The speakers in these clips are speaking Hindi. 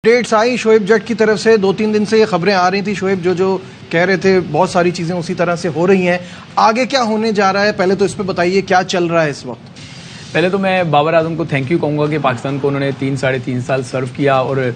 अपडेट्स आई शोएब जट की तरफ से 2-3 दिन से ये खबरें आ रही थी शोएब जो कह रहे थे बहुत सारी चीज़ें उसी तरह से हो रही हैं। आगे क्या होने जा रहा है पहले तो इस पे बताइए क्या चल रहा है इस वक्त। पहले तो मैं बाबर आजम को थैंक यू कहूँगा कि पाकिस्तान को उन्होंने 3-3.5 साल सर्व किया और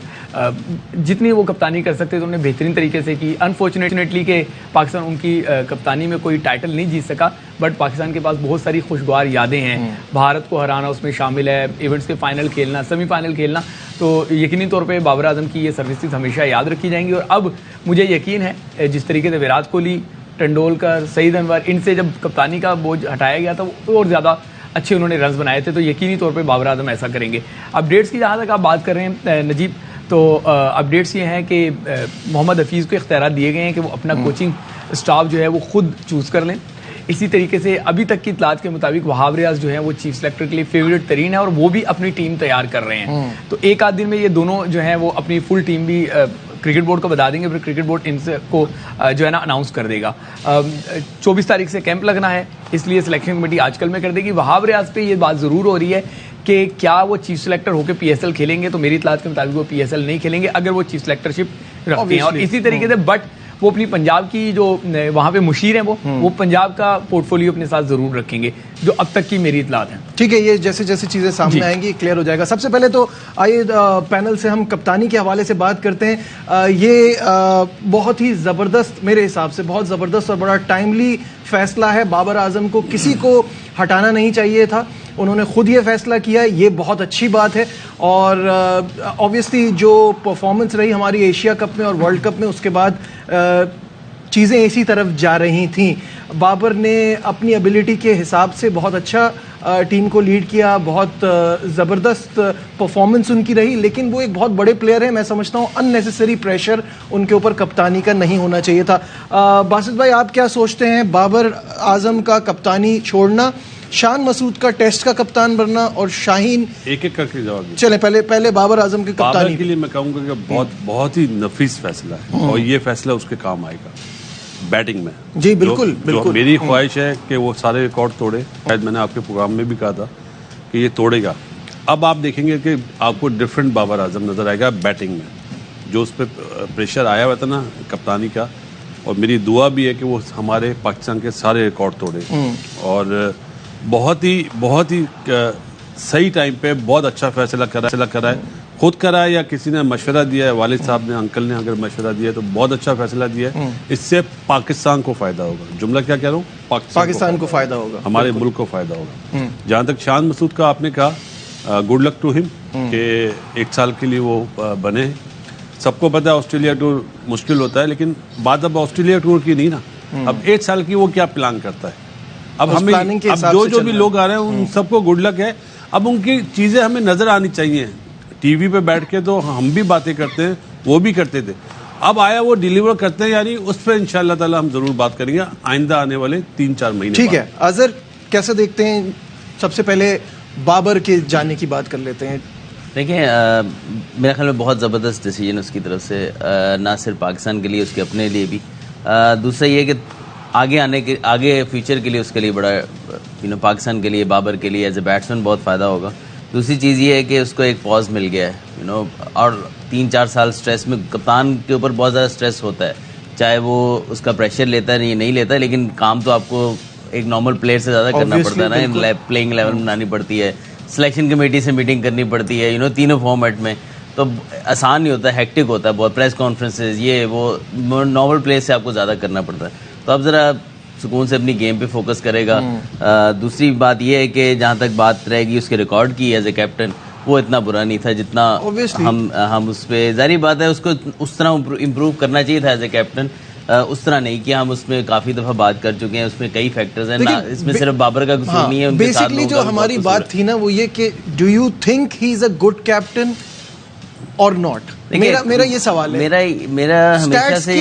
जितनी वो कप्तानी कर सकते थे उन्होंने बेहतरीन तरीके से की। अनफॉर्चुनेटली कि पाकिस्तान उनकी कप्तानी में कोई टाइटल नहीं जीत सका, बट पाकिस्तान के पास बहुत सारी खुशगवार यादें हैं। भारत को हराना उसमें शामिल है, इवेंट्स के फाइनल खेलना, सेमीफाइनल खेलना, तो यकीनी तौर पे बाबर आजम की ये सर्विसेज हमेशा याद रखी जाएंगी। और अब मुझे यकीन है जिस तरीके से विराट कोहली, तेंदुलकर, सईद अनवर, इनसे जब कप्तानी का बोझ हटाया गया था और ज़्यादा अच्छे उन्होंने रन्स बनाए थे, तो यकीनी तौर पे बाबर आजम ऐसा करेंगे। अपडेट्स की जहाँ तक आप बात कर रहे हैं नजीब, तो अपडेट्स ये हैं कि मोहम्मद हफीज़ को इख्तियारात दिए गए हैं कि वो अपना कोचिंग स्टाफ जो है वो खुद चूज़ कर लें। इसी तरीके से अभी तक की इतलात के मुताबिक वहाब रियाज जो है वो चीफ सेलेक्टर के लिए फेवरेट तरीन है और वो भी अपनी टीम तैयार कर रहे हैं। तो एक आध दिन में ये दोनों जो है वो अपनी फुल टीम भी क्रिकेट बोर्ड को बता देंगे, फिर क्रिकेट बोर्ड इनको जो है ना अनाउंस कर देगा। 24 तारीख से कैंप लगना है, इसलिए सिलेक्शन कमेटी आजकल में कर देगी। वहाब रियाज पे ये बात ज़रूर हो रही है कि क्या वो चीफ सेलेक्टर होकर PSL खेलेंगे, तो मेरी इतलात के मुताबिक वो PSL नहीं खेलेंगे अगर वो चीफ सेलेक्टरशिप रखते हैं। और इसी तरीके से बट वो अपनी पंजाब की जो वहाँ पे मुशीर हैं वो पंजाब का पोर्टफोलियो अपने साथ जरूर रखेंगे, जो अब तक की मेरी इतलात है। ठीक है, ये जैसे जैसे चीज़ें सामने आएंगी क्लियर हो जाएगा। सबसे पहले तो आइए पैनल से हम कप्तानी के हवाले से बात करते हैं। ये बहुत ही ज़बरदस्त, मेरे हिसाब से बहुत ज़बरदस्त और बड़ा टाइमली फैसला है। बाबर आजम को किसी को हटाना नहीं चाहिए था, उन्होंने खुद ये फैसला किया, ये बहुत अच्छी बात है। और ऑब्वियसली जो परफॉर्मेंस रही हमारी एशिया कप में और वर्ल्ड कप में, उसके बाद चीज़ें इसी तरफ जा रही थीं। बाबर ने अपनी एबिलिटी के हिसाब से बहुत अच्छा टीम को लीड किया, बहुत ज़बरदस्त परफॉर्मेंस उनकी रही, लेकिन वो एक बहुत बड़े प्लेयर हैं। मैं समझता हूँ अननेसेसरी प्रेशर उनके ऊपर कप्तानी का नहीं होना चाहिए था। बासित भाई, आप क्या सोचते हैं, बाबर आजम का कप्तानी छोड़ना, शान मसूद का टेस्ट का कप्तान बनना और शाहीन, एक एक करके जवाब चले। पहले बाबर आजम के कप्तानी के लिए मैं कहूँगा कि बहुत ही नफीस फैसला है और ये फैसला उसके काम आएगा बैटिंग में। जी बिल्कुल बिल्कुल। मेरी ख्वाहिश है कि वो सारे रिकॉर्ड तोड़े, शायद मैंने आपके प्रोग्राम में भी कहा था कि ये तोड़ेगा। अब आप देखेंगे कि आपको डिफरेंट बाबर आजम नजर आएगा बैटिंग में। जो उस पर प्रेशर आया हुआ था ना कप्तानी का, और मेरी दुआ भी है कि वो हमारे पाकिस्तान के सारे रिकॉर्ड तोड़े और बहुत ही सही टाइम पे बहुत अच्छा फैसला करा है। खुद करा है या किसी ने मशवरा दिया है, वालिद साहब ने, अंकल ने अगर मशवरा दिया है तो बहुत अच्छा फैसला दिया है। इससे पाकिस्तान को फायदा होगा। जुमला क्या कह रहा हूँ, पाकिस्तान को फायदा होगा, हमारे मुल्क को फायदा होगा। जहाँ तक शान मसूद का आपने कहा, गुड लक टू हिम कि 1 साल के लिए वो बने। सबको पता है ऑस्ट्रेलिया टूर मुश्किल होता है, लेकिन बात अब ऑस्ट्रेलिया टूर की नहीं ना, अब 1 साल की वो क्या प्लान करता है। अब हमें अब जो भी लोग आ रहे हैं उन सबको गुड लक है। अब उनकी चीजें हमें नजर आनी चाहिए। टीवी पे बैठ के तो हम भी बातें करते हैं, वो भी करते थे, अब आया वो डिलीवर करते हैं, यानी उस पर इंशाल्लाह ताला हम जरूर बात करेंगे आइंदा आने वाले 3-4 महीने। ठीक है, अजहर कैसे देखते हैं? सबसे पहले बाबर के जाने की बात कर लेते हैं। देखिए, मेरे ख्याल में बहुत ज़बरदस्त डिसीजन उसकी तरफ से, ना सिर्फ पाकिस्तान के लिए, उसके अपने लिए भी। दूसरा ये कि आगे फ्यूचर के लिए उसके लिए बड़ा पाकिस्तान के लिए, बाबर के लिए एज ए बैट्समैन बहुत फ़ायदा होगा। दूसरी चीज़ ये है कि उसको एक पॉज मिल गया है और 3-4 साल स्ट्रेस में, कप्तान के ऊपर बहुत ज़्यादा स्ट्रेस होता है, चाहे वो उसका प्रेशर लेता है नहीं लेता है, लेकिन काम तो आपको एक नॉर्मल प्लेयर से ज़्यादा करना पड़ता है ना। प्लेइंग 11 बनानी पड़ती है, सिलेक्शन कमेटी से मीटिंग करनी पड़ती है, तीनों फॉर्मेट में, तो आसान नहीं होता है, हेक्टिक होता है बहुत, प्रेस कॉन्फ्रेंसेज, ये वो नॉर्मल प्लेयर से आपको ज़्यादा करना पड़ता है। तो अब ज़रा सुकून से अपनी गेम पे फोकस करेगा। दूसरी बात यह है कि जहाँ तक बात रहेगी उसके रिकॉर्ड की एज ए कैप्टन, वो इतना बुरा नहीं था जितना हम उस पर, जारी बात है उसको उस तरह इम्प्रूव करना चाहिए था एज ए कैप्टन, उस तरह नहीं किया। हम उसमें काफी दफा बात कर चुके हैं, उसमें कई फैक्टर्स हैं ना, इसमें सिर्फ बाबर का कसूर नहीं है। बेसिकली जो हमारी बात थी ना वो ये कि do you think he is a good captain और नॉट? मेरा ये सवाल है। मेरा हमेशा से